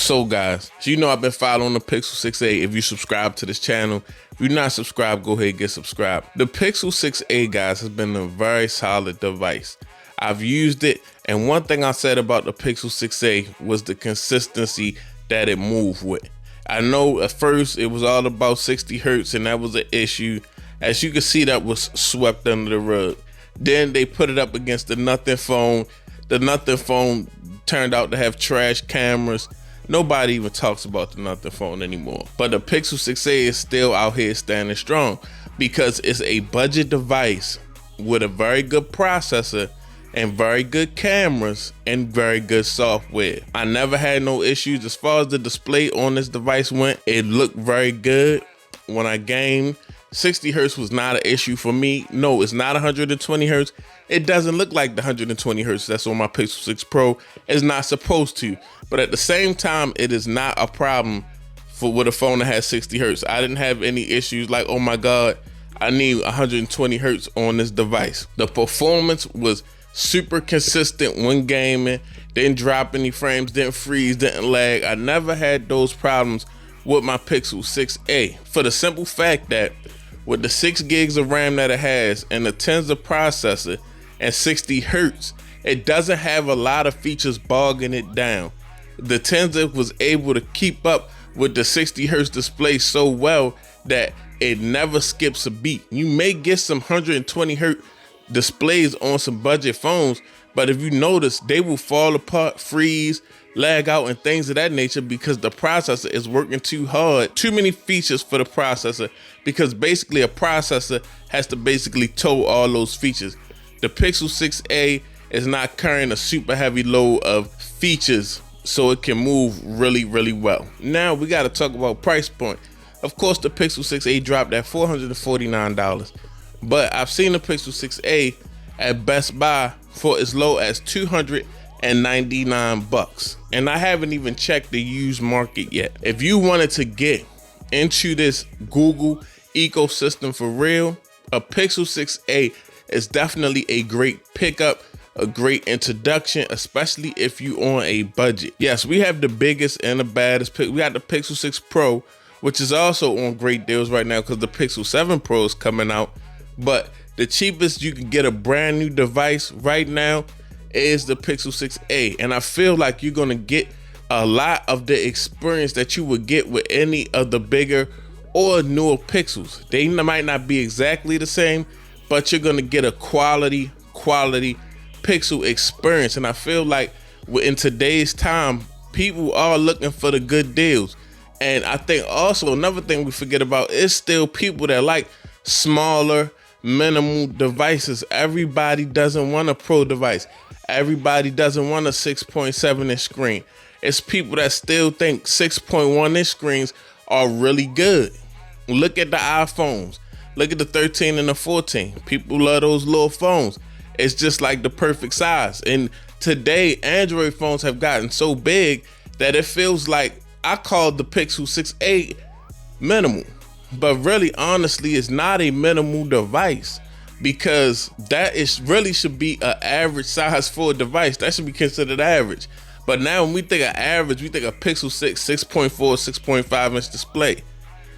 So guys, you know I've been following the Pixel 6a. If you subscribe to this channel, if you're not subscribed, go ahead and get subscribed. The Pixel 6a, guys, has been a very solid device. I've used it, and one thing I said about the Pixel 6a was the consistency that it moved with. I know at first it was all about 60 hertz, and that was an issue. As you can see, that was swept under the rug. Then they put it up against the Nothing phone. The Nothing phone turned out to have trash cameras. Nobody even talks about the Nothing phone anymore. But the Pixel 6a is still out here standing strong because it's a budget device with a very good processor and very good cameras and very good software. I never had no issues as far as the display on this device went. It looked very good when I gamed. 60 hertz was not an issue for me. No, it's not 120 hertz. It doesn't look like the 120 hertz that's on my Pixel 6 Pro. It's not supposed to. But at the same time, it is not a problem with a phone that has 60 hertz. I didn't have any issues like, oh my God, I need 120 hertz on this device. The performance was super consistent when gaming. Didn't drop any frames, didn't freeze, didn't lag. I never had those problems with my Pixel 6a for the simple fact that with the 6 gigs of RAM that it has and the Tensor processor and 60 hertz, it doesn't have a lot of features bogging it down. The Tensor was able to keep up with the 60 hertz display so well that it never skips a beat. You may get some 120 hertz displays on some budget phones, but if you notice, they will fall apart, freeze, lag out, and things of that nature because the processor is working too hard. Too many features for the processor because basically a processor has to basically tow all those features. The Pixel 6a is not carrying a super heavy load of features, so it can move really, really well. Now we got to talk about price point. Of course, the Pixel 6a dropped at $449, but I've seen the Pixel 6a at Best Buy for as low as $299, and I haven't even checked the used market yet. If you wanted to get into this Google ecosystem for real, a Pixel 6a is definitely a great pickup, a great introduction, especially if you on a budget. Yes, we have the biggest and the baddest pick. We got the Pixel 6 Pro, which is also on great deals right now because the Pixel 7 Pro is coming out. But the cheapest you can get a brand new device right now is the Pixel 6a, and I feel like you're gonna get a lot of the experience that you would get with any of the bigger or newer Pixels. They might not be exactly the same, but you're gonna get a quality Pixel experience. And I feel like in today's time, people are looking for the good deals. And I think also another thing we forget about is still people that like smaller, minimal devices. Everybody doesn't want a pro device. Everybody doesn't want a 6.7 inch screen. It's people that still think 6.1 inch screens are really good. Look at the iPhones. Look at the 13 and the 14. People love those little phones. It's just like the perfect size. And today, Android phones have gotten so big that it feels like I called the Pixel 6a minimal. But really, honestly, it's not a minimal device because that is really should be an average size for a device. That should be considered average. But now when we think of average, we think of Pixel 6, 6.4, 6.5 inch display.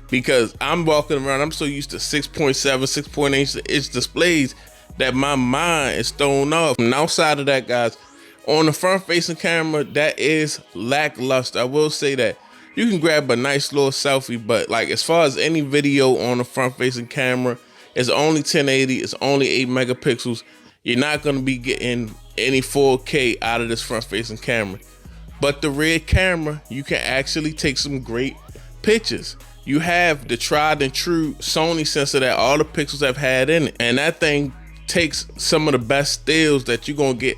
Because I'm walking around, I'm so used to 6.7, 6.8 inch displays that my mind is thrown off. And outside of that, guys, on the front facing camera, that is lackluster. I will say that. You can grab a nice little selfie, but like as far as any video on the front facing camera, it's only 1080, it's only 8 megapixels. You're not gonna be getting any 4K out of this front facing camera. But the rear camera, you can actually take some great pictures. You have the tried and true Sony sensor that all the Pixels have had in it. And that thing takes some of the best stills that you're gonna get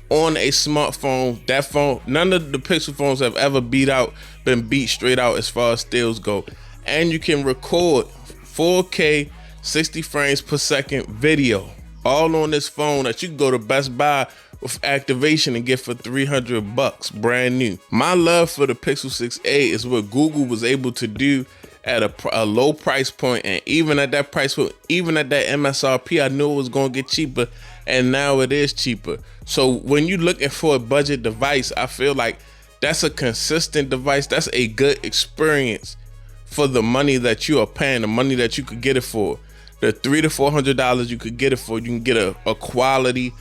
on a smartphone. That phone, none of the Pixel phones have ever been beat straight out as far as stills go. And you can record 4K 60 frames per second video all on this phone that you can go to Best Buy with activation and get for $300 brand new. My love for the Pixel 6a is what Google was able to do at a low price point, and even at that price point, even at that MSRP, I knew it was gonna get cheaper, and now it is cheaper. So when you're looking for a budget device, I feel like That's a consistent device. That's a good experience for the money that you are paying, the money that you could get it for. The $300 to $400 you could get it for, you can get a quality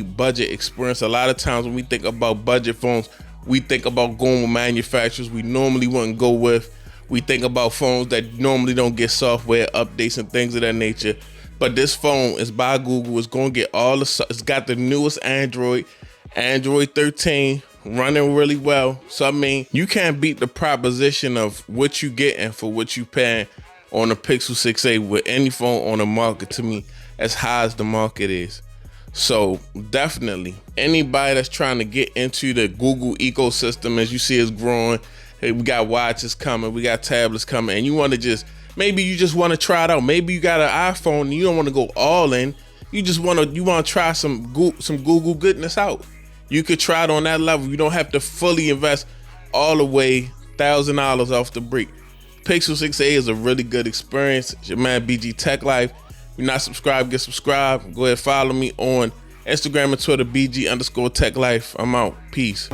budget experience. A lot of times when we think about budget phones, we think about going with manufacturers we normally wouldn't go with. We think about phones that normally don't get software updates and things of that nature. But this phone is by Google. It's going to get it's got the newest Android 13 running really well. So I mean, you can't beat the proposition of what you getting for what you paying on the Pixel 6a with any phone on the market, to me, as high as the market is. So definitely, anybody that's trying to get into the Google ecosystem, as you see, is growing. Hey, we got watches coming, we got tablets coming, and you want to maybe you just want to try it out. Maybe you got an iPhone and you don't want to go all in. You want to try some Google goodness out. You could try it on that level. You don't have to fully invest all the way $1,000 off the break. Pixel 6a is a really good experience. It's your man BG Tech Life. If you're not subscribed, get subscribed. Go ahead, follow me on Instagram and Twitter, BG_Tech Life. I'm out. Peace.